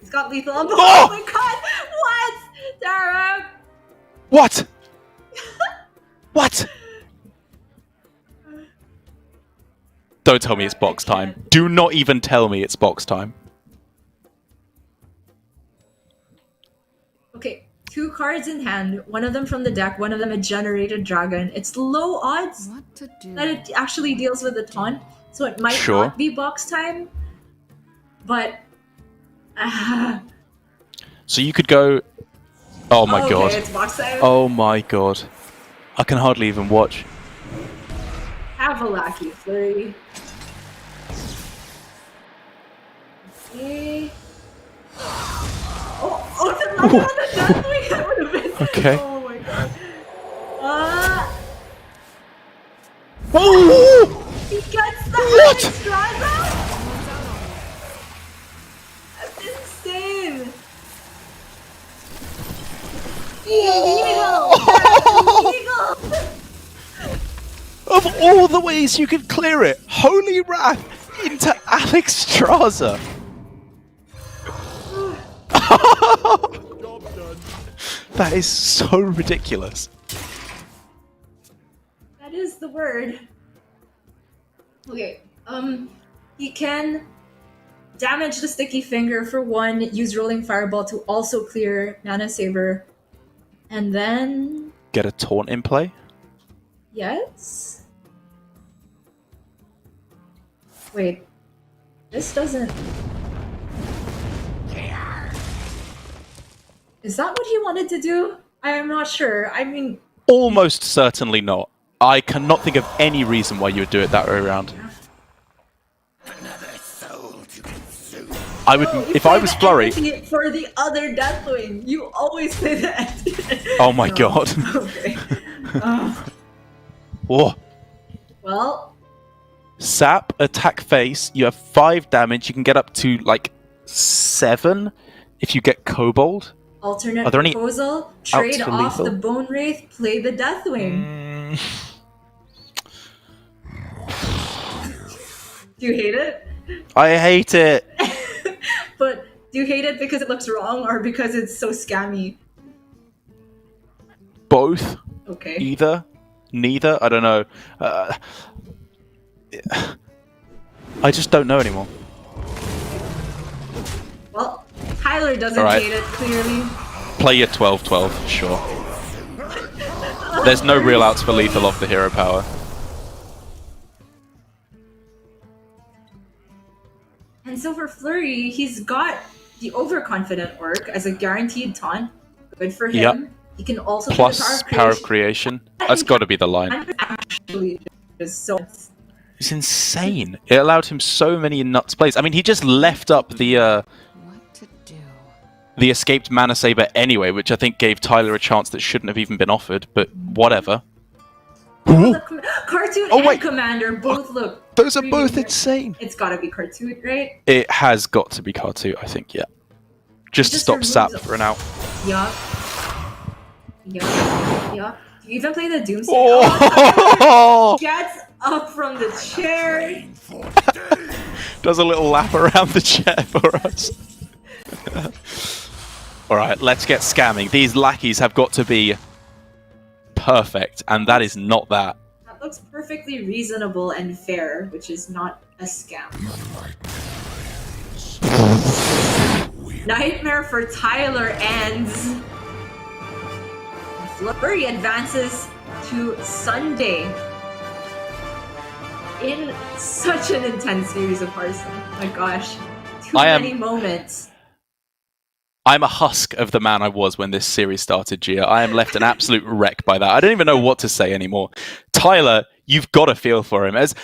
He's got lethal on board. Oh! Oh my god! What? Dara! What? What? Don't tell me it's box time. Do not even tell me it's box time. Okay, 2 cards in hand. One of them from the deck, one of them a generated dragon. It's low odds that it actually deals with the taunt, so it might not be box time. But so you could go. Oh my god. It's box time. Oh my god. I can hardly even watch. Have a lucky Flurry. Okay. Oh, the lucky on the Deathwing! That would have been. Okay. Oh my god. Oh! He gets the Straza? That's insane. Illegal! Of all the ways you could clear it, Holy Wrath into Alex Straza. That is so ridiculous. That is the word. Okay, he can damage the Sticky Finger for 1, use Rolling Fireball to also clear Mana Saver, and then... Get a taunt in play? Yes? Wait, this doesn't... Is that what he wanted to do? I am not sure. I mean... Almost certainly not. I cannot think of any reason why you would do it that way around. I would, if I was Flurry... For the other Deathwing, you always say that. Oh my god. Okay. Oh. Well... Sap, attack face, you have 5 damage, you can get up to, like, 7 if you get Kobold. Alternate Are there any proposal, trade off lethal? the Bone Wraith, play the Deathwing. Do you hate it? I hate it. But do you hate it because it looks wrong or because it's so scammy? Both. Okay. Either. Neither. I don't know. I just don't know anymore. Well, Tyler doesn't hate it, clearly. Play your 12-12, sure. There's no real outs for lethal off the hero power. And so for Flurry, he's got the Overconfident Orc as a guaranteed taunt. Good for him. Yep. He can also Plus power of creation. That's got to be the line. Actually, just so... It's insane. It allowed him so many nuts plays. I mean, he just left up the escaped mana saber anyway, which I think gave Tyler a chance that shouldn't have even been offered, but whatever. Cartoon and Commander both look... Those are both insane. It's gotta be Cartoon, right? It has got to be Cartoon, I think, yeah. Just to stop Sap for an out. Yup. Yup. Yup. You even play the Doomsday. Oh! Gets up from the chair. Does a little lap around the chair for us. Alright, let's get scamming. These lackeys have got to be perfect, and that is not that. That looks perfectly reasonable and fair, which is not a scam. Nightmare for Tyler ends. Flurry advances to Sunday in such an intense series of Hearthstone. Oh my gosh, too many moments. I'm a husk of the man I was when this series started, Gia. I am left an absolute wreck by that. I don't even know what to say anymore. Tyler, you've got to feel for him. As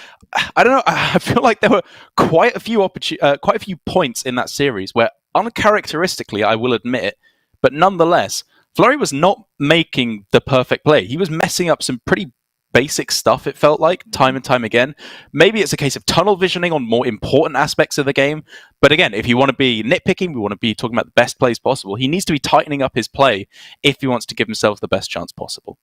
I don't know, I feel like there were quite a few points in that series where, uncharacteristically, I will admit it, but nonetheless, Flurry was not making the perfect play. He was messing up some pretty basic stuff, it felt like, time and time again. Maybe it's a case of tunnel visioning on more important aspects of the game. But again, if you want to be nitpicking, we want to be talking about the best plays possible, he needs to be tightening up his play if he wants to give himself the best chance possible.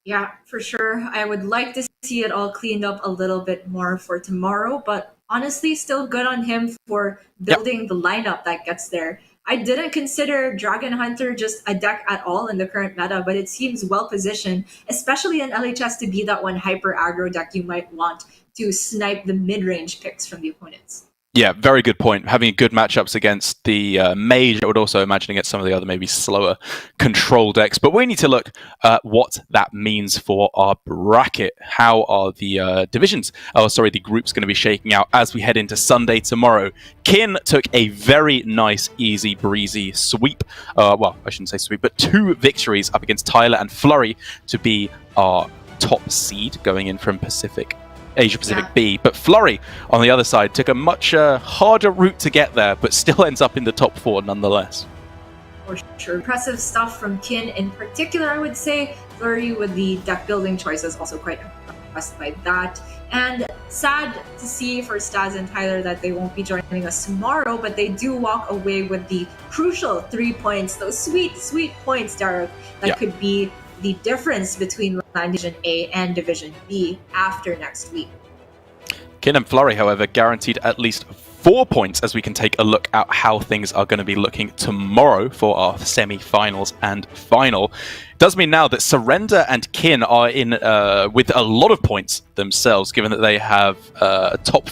Yeah, for sure. I would like to see it all cleaned up a little bit more for tomorrow, but honestly, still good on him for building the lineup that gets there. I didn't consider Dragon Hunter just a deck at all in the current meta, but it seems well positioned, especially in LHS, to be that one hyper aggro deck you might want to snipe the mid-range picks from the opponents. Yeah, very good point. Having good matchups against the mage, I would also imagine against some of the other maybe slower control decks. But we need to look at what that means for our bracket. How are the the groups going to be shaking out as we head into Sunday tomorrow? Kin took a very nice, easy, breezy sweep. Well, I shouldn't say sweep, but 2 victories up against Tyler and Flurry to be our top seed going in from Asia Pacific B, but Flurry on the other side took a much harder route to get there, but still ends up in the top 4 nonetheless. For sure. Impressive stuff from Kin in particular, I would say. Flurry with the deck building choices, also quite impressed by that. And sad to see for Staz and Tyler that they won't be joining us tomorrow, but they do walk away with the crucial 3 points, those sweet, sweet points, Derek, that could be the difference between Line Division A and Division B after next week. Kin and Flurry, however, guaranteed at least 4 points as we can take a look at how things are going to be looking tomorrow for our semi-finals and final. It does mean now that Surrender and Kin are in with a lot of points themselves, given that they have a top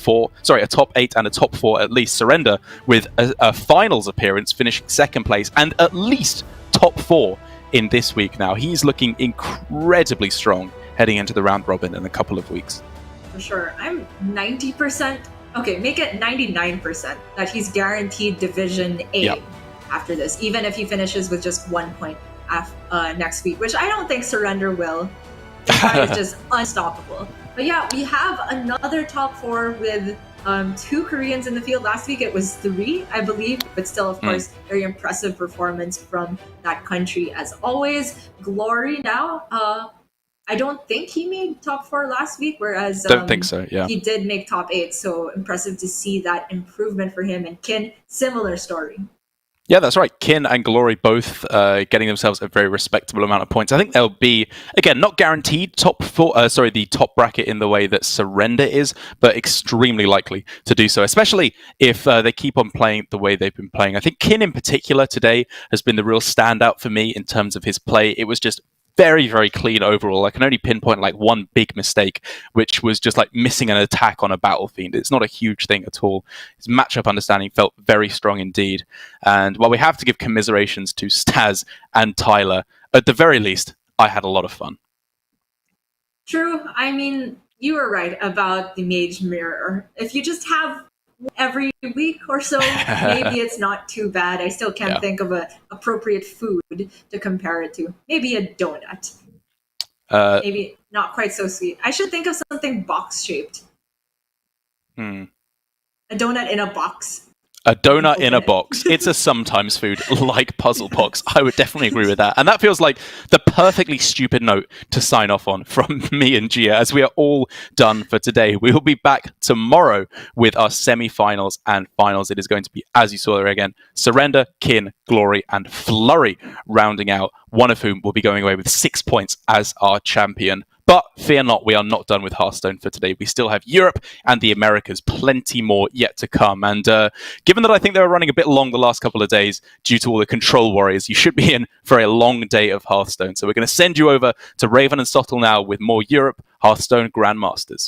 8 and a top 4 at least. Surrender with a finals appearance, finishing 2nd place, and at least top 4 in this week now. He's looking incredibly strong heading into the round robin in a couple of weeks. For sure. I'm 90%, okay, make it 99% that he's guaranteed Division A after this, even if he finishes with just 1 point next week, which I don't think Surrender will. This guy is just unstoppable. But yeah, we have another top 4 with 2 Koreans in the field. Last week it was 3, I believe, but still, of course, very impressive performance from that country as always. Glory now, I don't think he made top 4 last week, whereas don't think so. Yeah, he did make top 8. So impressive to see that improvement for him. And Kin, similar story. Yeah, that's right. Kin and Glory both getting themselves a very respectable amount of points. I think they'll be, again, not guaranteed the top bracket in the way that Surrender is, but extremely likely to do so, especially if they keep on playing the way they've been playing. I think Kin in particular today has been the real standout for me in terms of his play. It was just very, very clean overall. I can only pinpoint like one big mistake, which was just like missing an attack on a Battle Fiend. It's not a huge thing at all. His matchup understanding felt very strong indeed. And while we have to give commiserations to Staz and Tyler, at the very least, I had a lot of fun. True. I mean, you were right about the Mage Mirror. If you just have every week or so, maybe it's not too bad. I still can't think of an appropriate food to compare it to. Maybe a donut. Maybe not quite so sweet. I should think of something box-shaped. A donut in a box. A donut in a box. It's a sometimes food like Puzzle Box. I would definitely agree with that. And that feels like the perfectly stupid note to sign off on from me and Gia, as we are all done for today. We will be back tomorrow with our semi-finals and finals. It is going to be, as you saw there again, Surrender, Kin, Glory, and Flurry rounding out, one of whom will be going away with 6 points as our champion. But fear not, we are not done with Hearthstone for today. We still have Europe and the Americas, plenty more yet to come. And given that I think they were running a bit long the last couple of days due to all the control warriors, you should be in for a long day of Hearthstone. So we're going to send you over to Raven and Sottle now with more Europe Hearthstone Grandmasters.